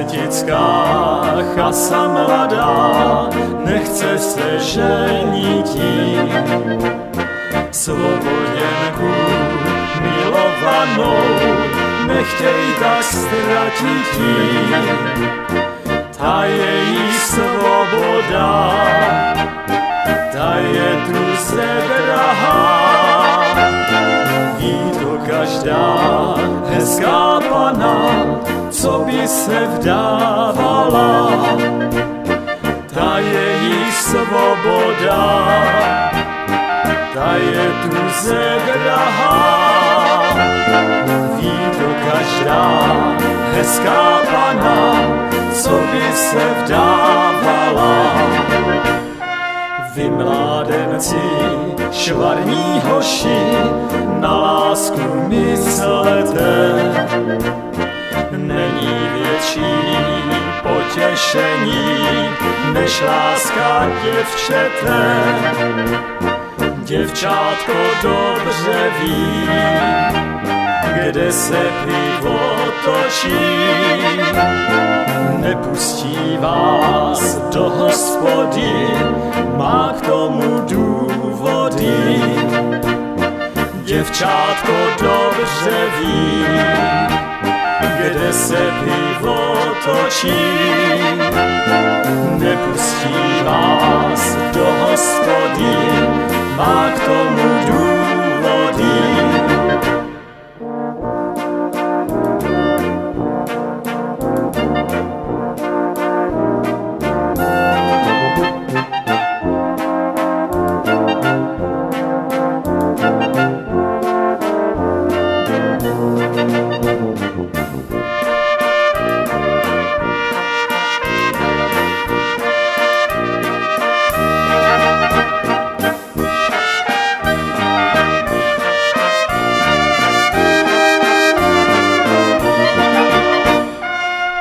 sebetická chasa mladá, nechce se ženit jí. Svoboděnku milovanou, nechtěj tak ztratit jí. Ta její svoboda, ta je druze drahá. Ví to každá hezká pana, co by se vdávala. Ta její svoboda, ta je druze drahá. Ví to každá hezká pana, co by se vdávala. Vy mládenci, švarní hoši, na lásku myslete. Není větší potěšení, než láska děvčete. Děvčátko dobře ví, kde se pivo točí. Nepustí vás do hospody, má k tomu důvody. Děvčátko dobře ví, kde se pivo točí. Nepustí vás do hospody, má k tomu důvody.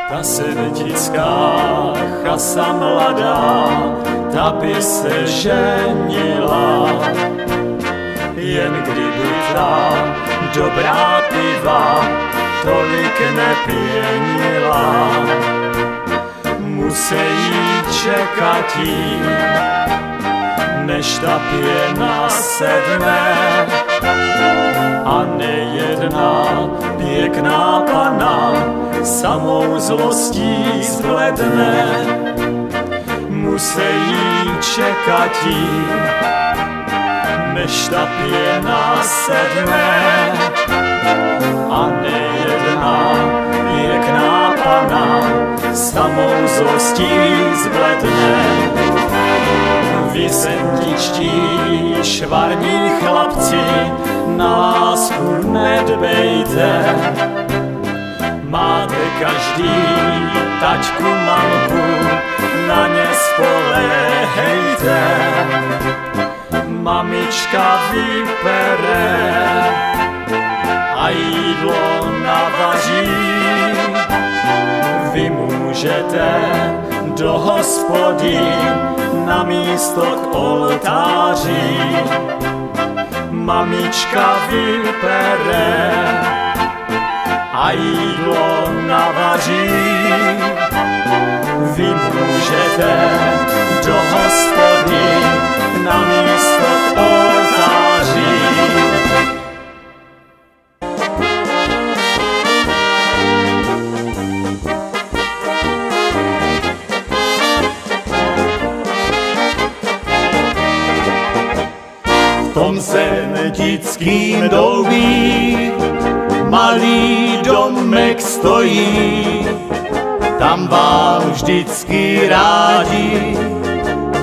Ta sebetická chasa mladá, ta by se ženila, jen kdyby ta dobrá piva tolik nepěnila. Musejí čekat jí, než ta pěna sedne. A nejedna pěkná pana samou zlostí zbledne. Musejí čekat jí, než ta pěna sedne. A nejedna pěkná pana samou zlostí zbledne. Vy sentičtí švarní chlapci, na lásku nedbejte. Máte každý taťku, mamku, na ně spolehejte. Mamička vypere a jídlo navaří. Vy můžete do hospody na místo k oltáři. Mamička vypere a jídlo navaří. Vy můžete do hospody na místo k oltáři. V tom senetickým doubí malý domek stojí, tam vám vždycky rádi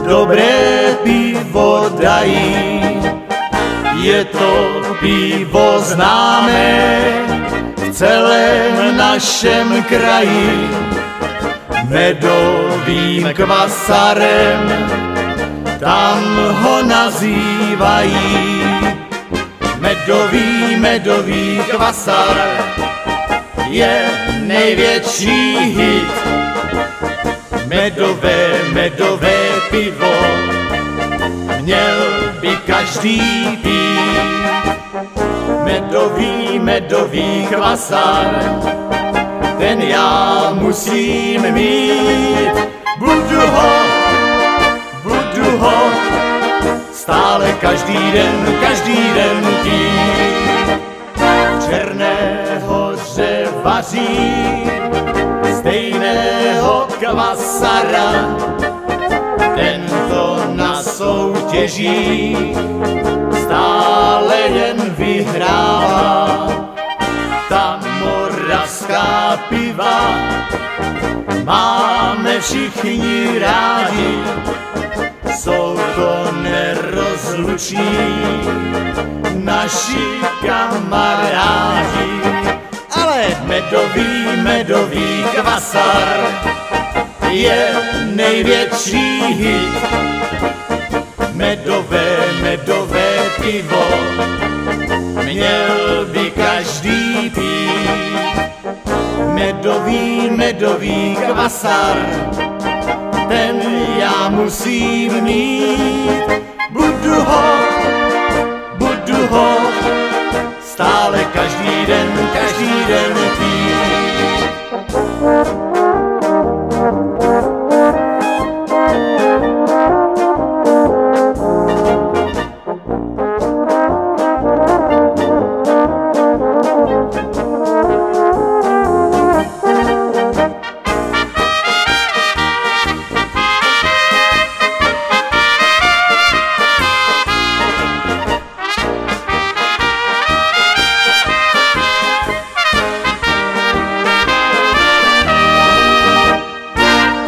dobré pivo dají. Je to pivo známé v celém našem kraji, medovým kvasarem tam ho nazývají. Medový kvasar je největší hit. Medové pivo měl by každý pít. Medový kvasar ten já musím mít. Budu ho stále každý den pít. V Černé Hoře vaří stejného kvasara, ten to na soutěží stále jen vyhrává. Ta moravská piva máme všichni rádi, jsou to nerozluční naši kamarádi. Ale medový kvasar je největší hit. Medové pivo měl by každý pít. Medový kvasar, ten já musím mít. Budu ho stále každý den pít.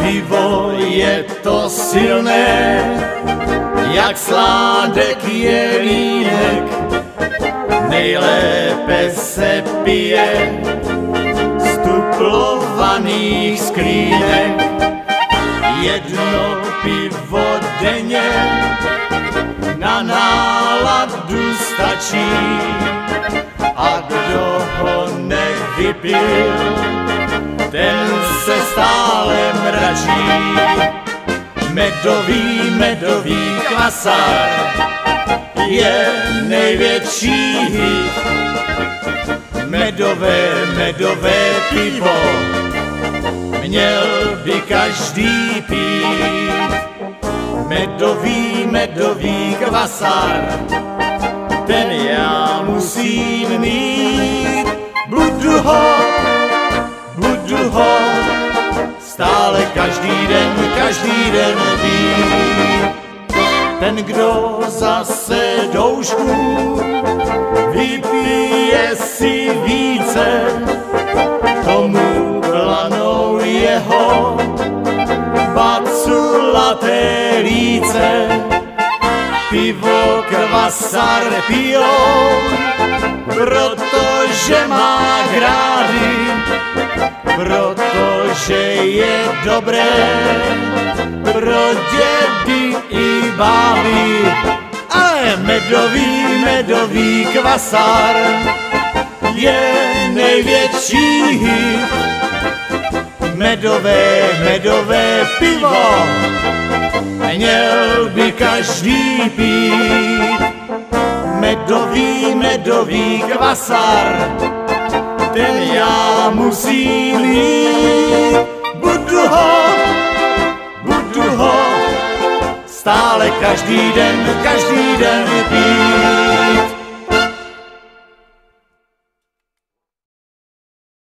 Pivo je to silné, jak sládek jelínek, nejlépe se pije z tuplovaných sklínek. Jedno pivo denně na náladu stačí, a kdo ho nevypil, ten se stále mračí. Medový kvasar je největší hit. Medové pivo měl by každý pít. Medový kvasar, ten já musím mít. Budu ho stále každý den pít. Ten, kdo zase doušku vypije si více, tomu planou jeho baculaté líce. Pivo kvasar pijou, protože má grády, protože je dobré pro dědy i báby. Ale medový kvasar je největší hit. Medové pivo měl by každý pít. Medový kvasar, ten já musím mít. Budu ho stále každý den pít.